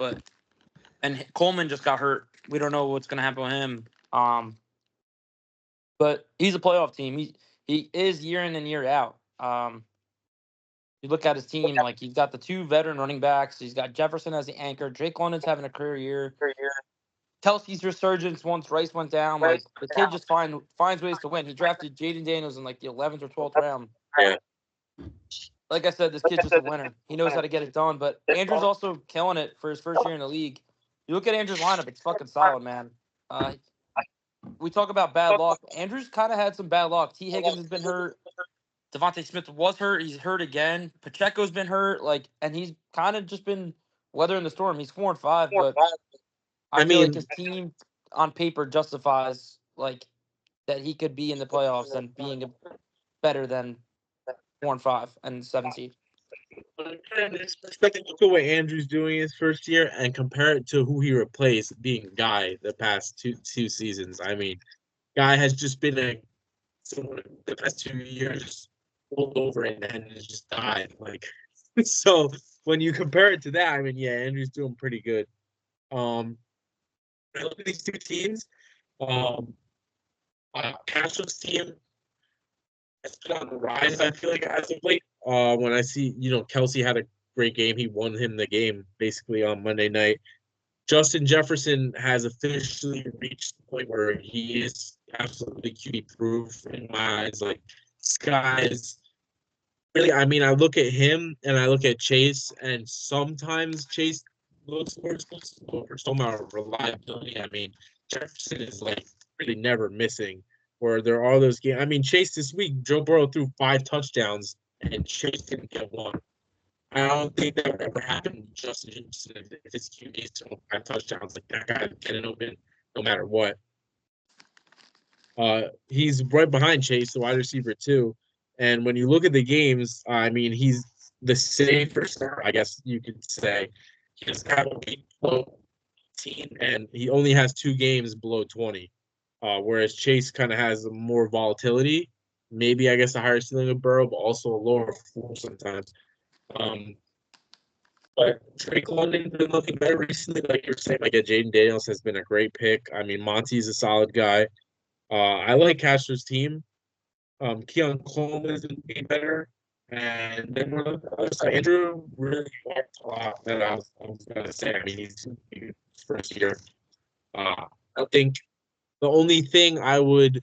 and Coleman just got hurt. We don't know what's gonna happen with him. But he's a playoff team. He is year in and year out. You look at his team, like he's got the 2 veteran running backs. He's got Jefferson as the anchor. Drake London's having a career year. Kelsey's resurgence once Rice went down. Like the kid just finds ways to win. He drafted Jaden Daniels in like the 11th or 12th round. Yeah. Like I said, this kid's just a winner. He knows how to get it done. But Andrew's also killing it for his first year in the league. You look at Andrew's lineup; it's fucking solid, man. We talk about bad luck. Andrew's kind of had some bad luck. T. Higgins has been hurt. Devontae Smith was hurt. He's hurt again. Pacheco's been hurt. And he's kind of just been weathering the storm. He's 4-5, but I feel like his team on paper justifies that he could be in the playoffs and being better than 4-5 and 7 seed. Look at what Andrew's doing his first year and compare it to who he replaced, being Guy the past two seasons. I mean, Guy has just been the past 2 years rolled over and has just died. So when you compare it to that, I mean, yeah, Andrew's doing pretty good. I look at these 2 teams. Castro's team has been on the rise, I feel like, as of late. When I see, Kelsey had a great game. He won him the game basically on Monday night. Justin Jefferson has officially reached the point where he is absolutely QB proof in my eyes. Like, this guy is really, I mean, I look at him and I look at Chase, and sometimes Chase looks worse, for some amount of reliability. I mean, Jefferson is really never missing. Where there are those games. I mean, Chase this week, Joe Burrow threw 5 touchdowns and Chase didn't get 1. I don't think that would ever happen to Justin Jefferson if his QB throw 5 touchdowns. Like, that guy getting open no matter what. He's right behind Chase, the wide receiver too. And when you look at the games, I mean, he's the safer start, I guess you could say. He doesn't have a week below 18, and he only has 2 games below 20. Whereas Chase kind of has more volatility, maybe I guess a higher ceiling of Burrow, but also a lower floor sometimes. But Drake London's been looking better recently, like you're saying. Jaden Daniels has been a great pick. I mean, Monty's a solid guy. I like Castro's team. Keon Coleman is going to be better. And then we're looking at the other side. Andrew really liked a lot that I was going to say. I mean, he's his first year. I think the only thing I would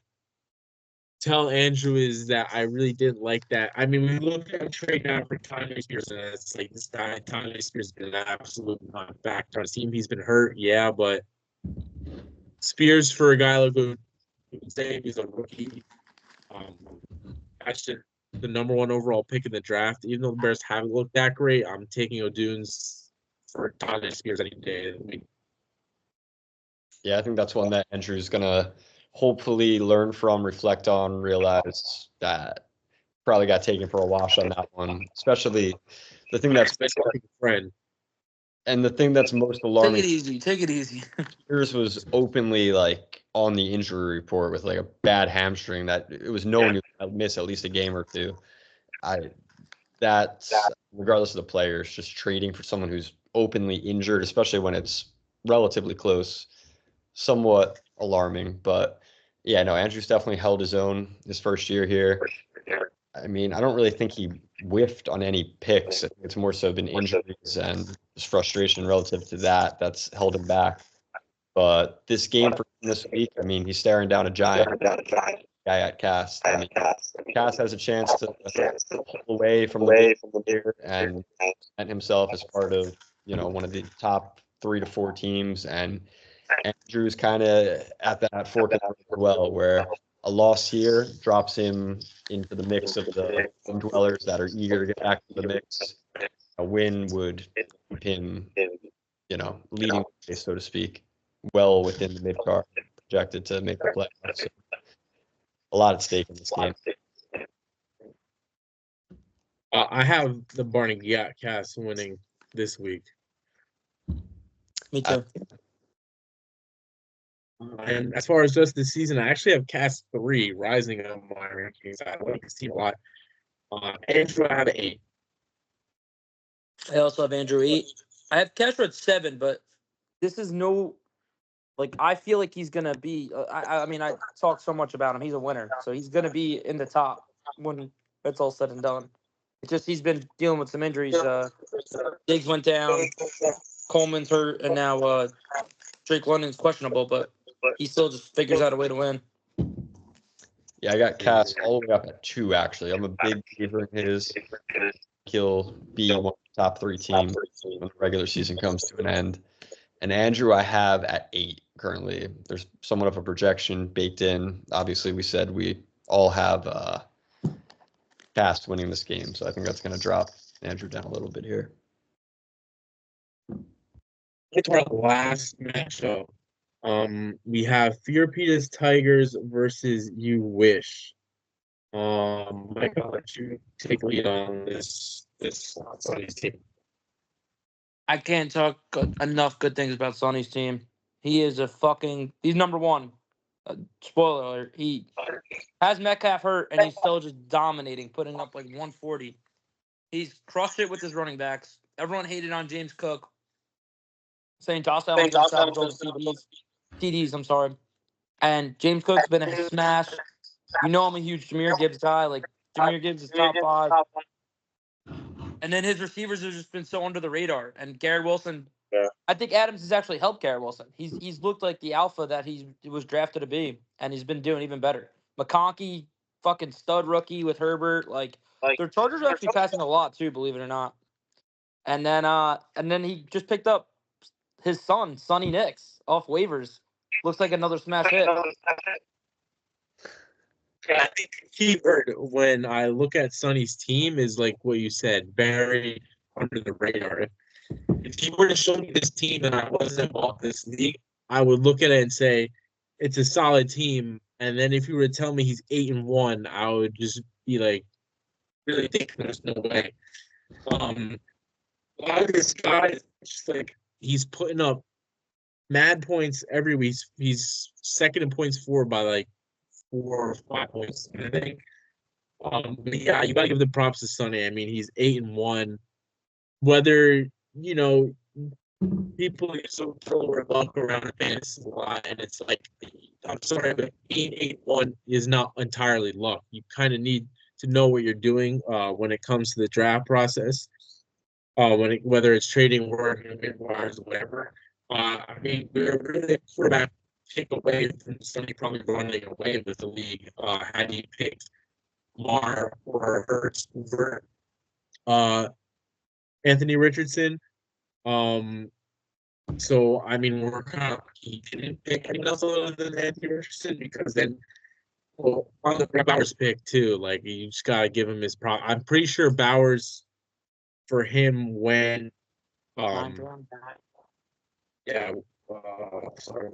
tell Andrew is that I really didn't like that. I mean, we look at a trade now for Tyler Spears, and it's like this guy, Tyler Spears, has been an absolute non-factor on his team. He's been hurt, yeah, but Spears, for a guy like who would say he's a rookie, actually the number 1 overall pick in the draft. Even though the Bears haven't looked that great, I'm taking O'Dunes for Tyler Spears any day of the week. Yeah, I think that's one that Andrew's going to hopefully learn from, reflect on, realize that probably got taken for a wash on that one. Especially the thing that's friend. And the thing that's most alarming. Take it easy. Spears was openly on the injury report with a bad hamstring that it was known he would miss at least a game or 2. That's regardless of the players, just trading for someone who's openly injured, especially when it's relatively close, somewhat alarming. But yeah, no, Andrew's definitely held his own his first year here. I mean, I don't really think he whiffed on any picks. I think it's more so been injuries and just frustration relative to that that's held him back. But this game for him this week, I mean, he's staring down a giant guy at Cass. I mean, Cass has a chance to pull away from the year and himself as part of, one of the top 3 to 4 teams. And Andrew's kind of at that fork in the road as well, where a loss here drops him into the mix of the home dwellers that are eager to get back to the mix. A win would keep him, leading the race, so to speak, well within the mid card, projected to make the playoffs. So a lot at stake in this game. I have the Barney Cast winning this week. Me too. And as far as just this season, I actually have Cast 3 rising on my rankings. I like this team a lot. Andrew, I have 8. I also have Andrew 8. I have Castro at 7, but this is no. Like, I feel like he's going to be. I mean, I talk so much about him. He's a winner. So he's going to be in the top when it's all said and done. It's just he's been dealing with some injuries. Diggs went down. Coleman's hurt. And now Drake London's questionable. But he still just figures out a way to win. Yeah, I got Cass all the way up at 2, actually. I'm a big believer in his. He'll be one of the top 3 teams when the regular season comes to an end. And Andrew, I have at 8 currently. There's somewhat of a projection baked in. Obviously, we said we all have Cass winning this game, so I think that's going to drop Andrew down a little bit here. It's our last matchup. We have Fioretta's Tigers versus You Wish. Mike, I'll let you take lead on this Sonny's team. I can't talk enough good things about Sonny's team. He is he's number one. Spoiler alert. He has Metcalf hurt, and he's still just dominating, putting up like 140. He's crushed it with his running backs. Everyone hated on James Cook, saying Josh Allen's going to salvage all the TDs, I'm sorry. And James Cook's been a smash. You know I'm a huge Jahmyr Gibbs guy. Like, Jahmyr Gibbs is top 5. And then his receivers have just been so under the radar. And Garrett Wilson, I think Adams has actually helped Garrett Wilson. He's looked like the alpha that he was drafted to be, and he's been doing even better. McConkey, fucking stud rookie with Herbert. Like their Chargers are actually passing a lot too, believe it or not. And then he just picked up his son, Sonny Nicks, off waivers. Looks like another smash hit. I think the key word when I look at Sonny's team is like what you said, very under the radar. If you were to show me this team and I wasn't involved in this league, I would look at it and say it's a solid team. And then if you were to tell me he's 8-1, I would just be like, really think there's no way. A lot of this guy is just like he's putting up mad points every week. He's second in points for by like 4 or 5 points, I think. But yeah, you gotta give the props to Sonny. I mean, he's 8-1. Whether people use to throw their luck around fantasy a lot, and it's like, I'm sorry, but 8-1 is not entirely luck. You kind of need to know what you're doing when it comes to the draft process. Whether it's trading work, wires, whatever. I mean, we're really a quarterback take away from Sonny probably running away with the league had he picked Lamar or Hurts over Anthony Richardson. So I mean, we're kind of he didn't pick anyone else other than Anthony Richardson because then, well, on the Bowers pick too, like you just gotta give him his prop. I'm pretty sure Bowers for him when, yeah, sorry,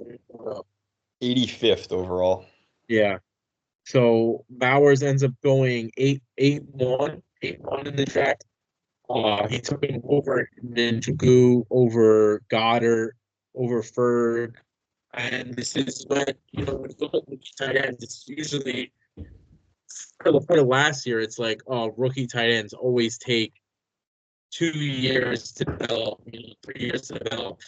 85th overall. Yeah. So Bowers ends up going 8-1 in the draft. He took him over Njoku, over Goddard, over Ferg. And this is when, when you look at rookie tight ends, it's usually for the last year, it's like, rookie tight ends always take 2 years to develop, 3 years to develop.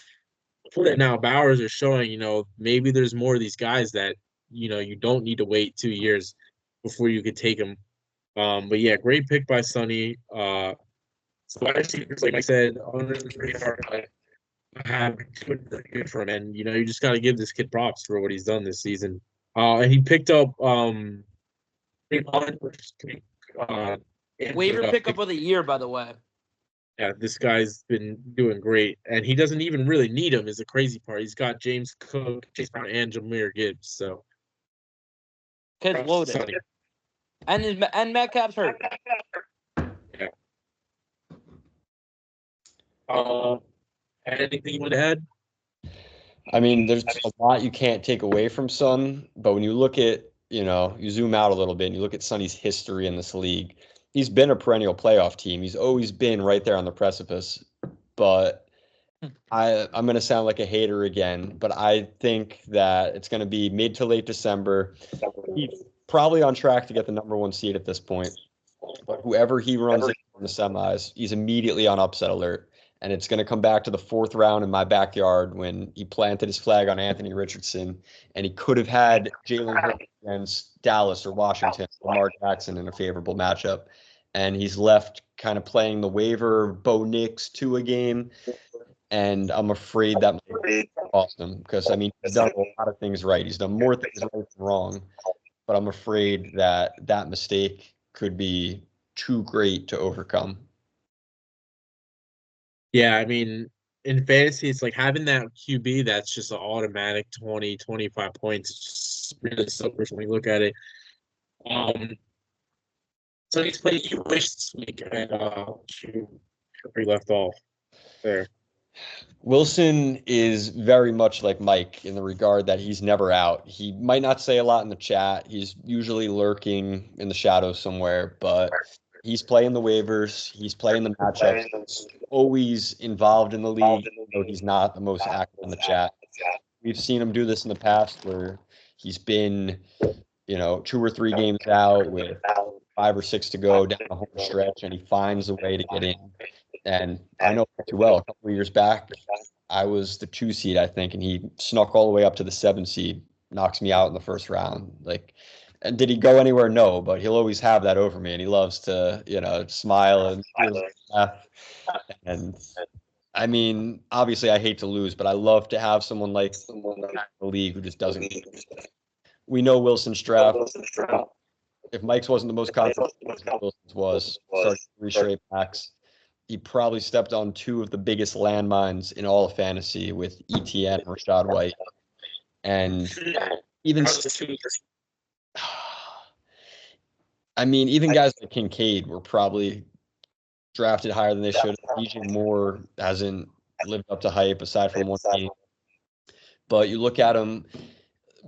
For it now, Bowers are showing, maybe there's more of these guys that, you don't need to wait 2 years before you could take them. But yeah, great pick by Sonny. So actually, like I said, under the radar, I have good for him, and you just got to give this kid props for what he's done this season. And he picked up waiver pickup of the year, by the way. Yeah, this guy's been doing great, and he doesn't even really need him. Is the crazy part. He's got James Cook, Chase Brown, and Jameer Gibbs. So Kid's trust loaded. Sonny. And Metcalf's hurt. Yeah. Anything you want to add? I mean, there's a lot you can't take away from Son, but when you look at, you zoom out a little bit and you look at Sonny's history in this league, he's been a perennial playoff team. He's always been right there on the precipice. But I'm going to sound like a hater again, but I think that it's going to be mid to late December. He's probably on track to get the number 1 seed at this point. But whoever he runs into in the semis, he's immediately on upset alert. And it's going to come back to the 4th round in my backyard when he planted his flag on Anthony Richardson, and he could have had Jalen Hurts against Dallas or Washington, Lamar Jackson in a favorable matchup. And he's left kind of playing the waiver Bo Nix to a game. And I'm afraid that might cost him because, I mean, he's done a lot of things right. He's done more things right than wrong. But I'm afraid that that mistake could be too great to overcome. Yeah, I mean, in fantasy, it's like having that QB that's just an automatic 20, 25 points. It's just really suckers when you look at it. So he's playing you wish this week, and shoot, where he left off there. Wilson is very much like Mike in the regard that he's never out. He might not say a lot in the chat. He's usually lurking in the shadows somewhere, but he's playing the waivers. He's playing the matchups. He's always involved in the league, though he's not the most active in the chat. We've seen him do this in the past where he's been, 2 or 3 games out with 5 or 6 to go down the home stretch, and he finds a way to get in. And I know too well. A couple of years back, I was the 2 seed, I think, and he snuck all the way up to the 7 seed, knocks me out in the first round. Like, and did he go anywhere? No, but he'll always have that over me, and he loves to, smile and laugh. And I mean, obviously, I hate to lose, but I love to have someone like the league who just doesn't. We know Wilson's draft. If Mike's wasn't the most confident, Wilson's was. Started 3 straight backs. He probably stepped on 2 of the biggest landmines in all of fantasy with ETN and Rashad White. And even I mean, even guys like Kincaid were probably drafted higher than they should. DJ Moore hasn't lived up to hype aside from 1 game. But you look at him,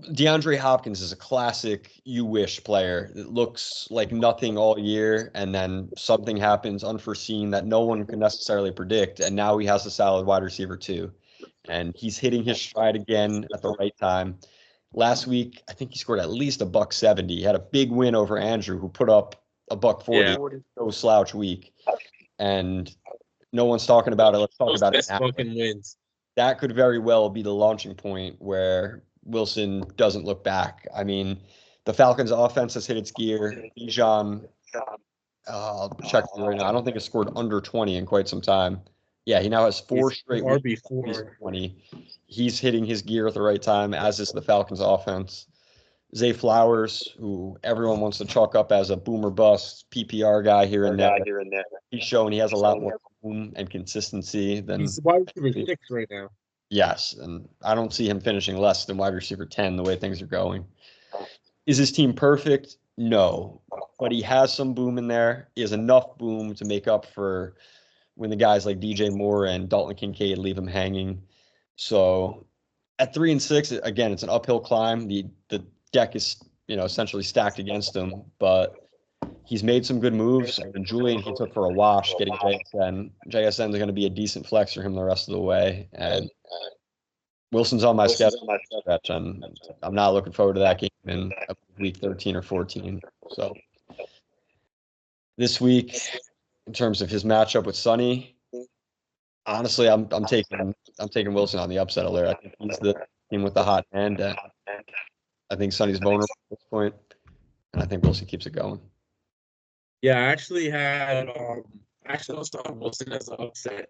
DeAndre Hopkins is a classic you wish player. It looks like nothing all year, and then something happens unforeseen that no one can necessarily predict, and now he has a solid wide receiver too. And he's hitting his stride again at the right time. Last week, I think he scored at least a $170. He had a big win over Andrew, who put up a $140. Yeah. No slouch week. And no one's talking about it. Let's talk about it now. Fucking wins. That could very well be the launching point where Wilson doesn't look back. I mean, the Falcons' offense has hit its gear. Bijan, check right now. I don't think it's scored under 20 in quite some time. Yeah, he now has 4 straight weeks RB4. 20. He's hitting his gear at the right time, as is the Falcons' offense. Zay Flowers, who everyone wants to chalk up as a boomer bust PPR guy here and there. He's showing he has a lot more boom and consistency than He's wide receiver 6 right now. Yes, and I don't see him finishing less than wide receiver 10 the way things are going. Is his team perfect? No, but he has some boom in there. He has enough boom to make up for when the guys like DJ Moore and Dalton Kincaid leave him hanging. So at 3 and 6, again, it's an uphill climb. The deck is, essentially stacked against him, but he's made some good moves. I mean, Julian, he took for a wash getting JSN. JSN is going to be a decent flex for him the rest of the way. And Wilson's on my schedule, and I'm not looking forward to that game in week 13 or 14. So this week, in terms of his matchup with Sonny, honestly, I'm taking Wilson on the upset alert. I think he's the team with the hot hand. And I think Sonny's vulnerable at this point, and I think Wilson keeps it going. Yeah, I actually had also had Wilson as an upset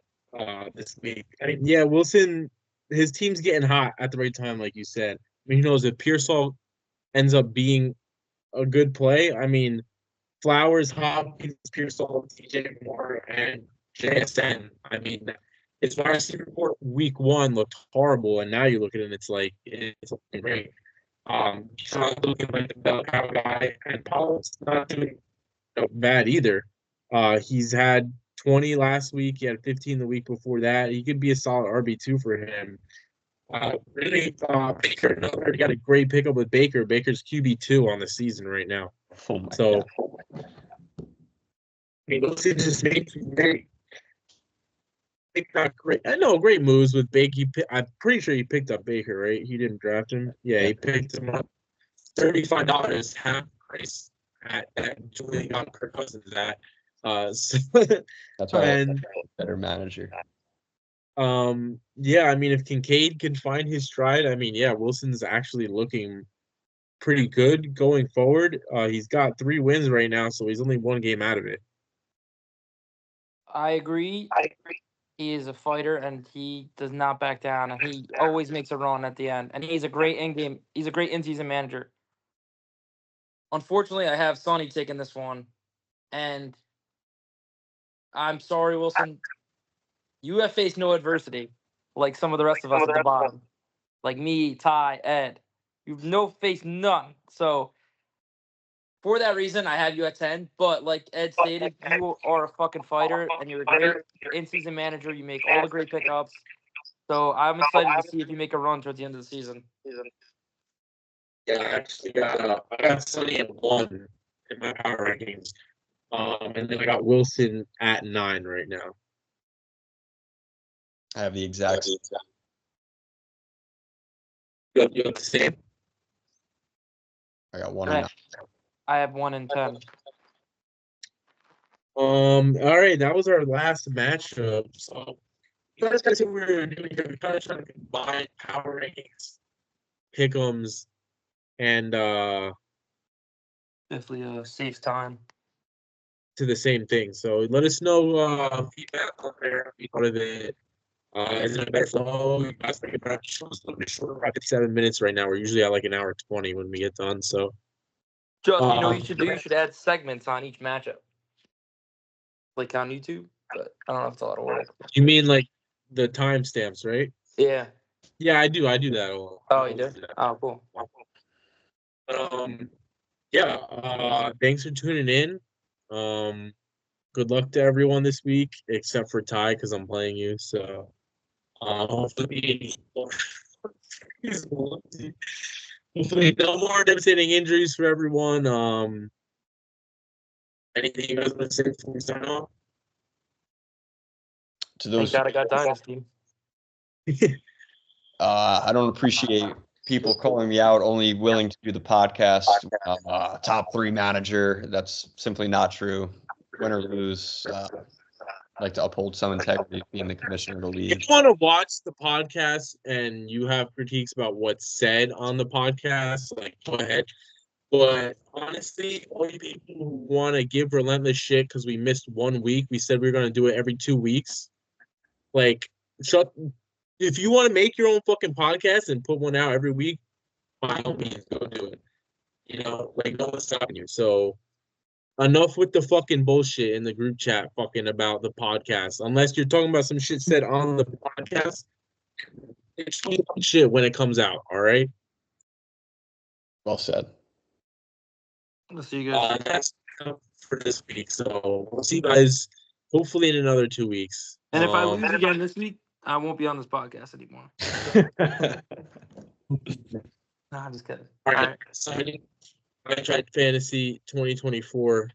this week. I mean, yeah, Wilson, his team's getting hot at the right time, like you said. I mean, who knows if Pearsall ends up being a good play? I mean, Flowers, Hopkins, Pearsall, TJ Moore, and JSN. I mean, his wide receiver report week 1 looked horrible, and now you look at it and it's looking great. He's not looking like the bell cow guy, and Pollard's not doing bad either. He's had 20 last week. He had 15 the week before that. He could be a solid RB2 for him. Baker, another got a great pickup with Baker. Baker's QB2 on the season right now. Oh my So, God. I mean, those things just make great. Got great. I know great moves with Baker. I'm pretty sure he picked up Baker, right? He didn't draft him. Yeah, he picked him up. $35, half price at Julian got Kirk Cousins at. So, That's why I and was a better manager. yeah, I mean, if Kincaid can find his stride, I mean, yeah, Wilson's actually looking pretty good going forward. He's got 3 wins right now, so he's only 1 game out of it. I agree. He is a fighter, and he does not back down, and he always makes a run at the end. And he's a great in-game. He's a great in-season manager. Unfortunately, I have Sonny taking this one, and I'm sorry, Wilson. You have faced no adversity, like some of the rest of us at the bottom, like me, Ty, Ed. You've faced none. So for that reason, I have you at 10. But like Ed stated, you are a fucking fighter, and you're a great in-season manager. You make all the great pickups. So I'm excited to see if you make a run towards the end of the season. Yeah, I actually got Sonny at 1 in my power rankings. And then I got Wilson at 9 right now. I have the exact same. You have the same? I got 1 and 9. I have 1 and 10. All right, that was our last matchup. So you guys what we were doing here. We're kind of trying to combine power rankings, pick'ems, and Definitely saves time. to the same thing. So let us know feedback on there. If you thought of it. Is it a better flow? You guys think about it. Show's a little bit shorter, about 57 minutes right now. We're usually at like an hour 20 when we get done. So Just, you know what you should do? You should add segments on each matchup. Like on YouTube. But I don't know if it's a lot of work. You mean like the timestamps, right? Yeah. Yeah, I do. I do that all. Oh, you do? Oh, cool. Yeah. Thanks for tuning in. Good luck to everyone this week, except for Ty, because I'm playing you. So, hopefully, hopefully, no more devastating injuries for everyone. Anything you guys want to say before we sign off? To Thank those, God I got Dynasty. I don't appreciate people calling me out only willing to do the podcast. Top 3 manager. That's simply not true. Win or lose, I like to uphold some integrity being the commissioner of the league. If you want to watch the podcast and you have critiques about what's said on the podcast, like go ahead. But honestly, all you people who want to give relentless shit because we missed 1 week, we said we were going to do it every 2 weeks. Like, shut. If you want to make your own fucking podcast and put one out every week, by all means, go do it. You know, like no one's stopping you. So enough with the fucking bullshit in the group chat fucking about the podcast. Unless you're talking about some shit said on the podcast, it's shit when it comes out, all right? Well said. We'll see you guys. That's for this week. So we'll see you guys hopefully in another 2 weeks. And if I lose again this week, I won't be on this podcast anymore. No, I'm just kidding. All right. Signing Itrad Fantasy 2024.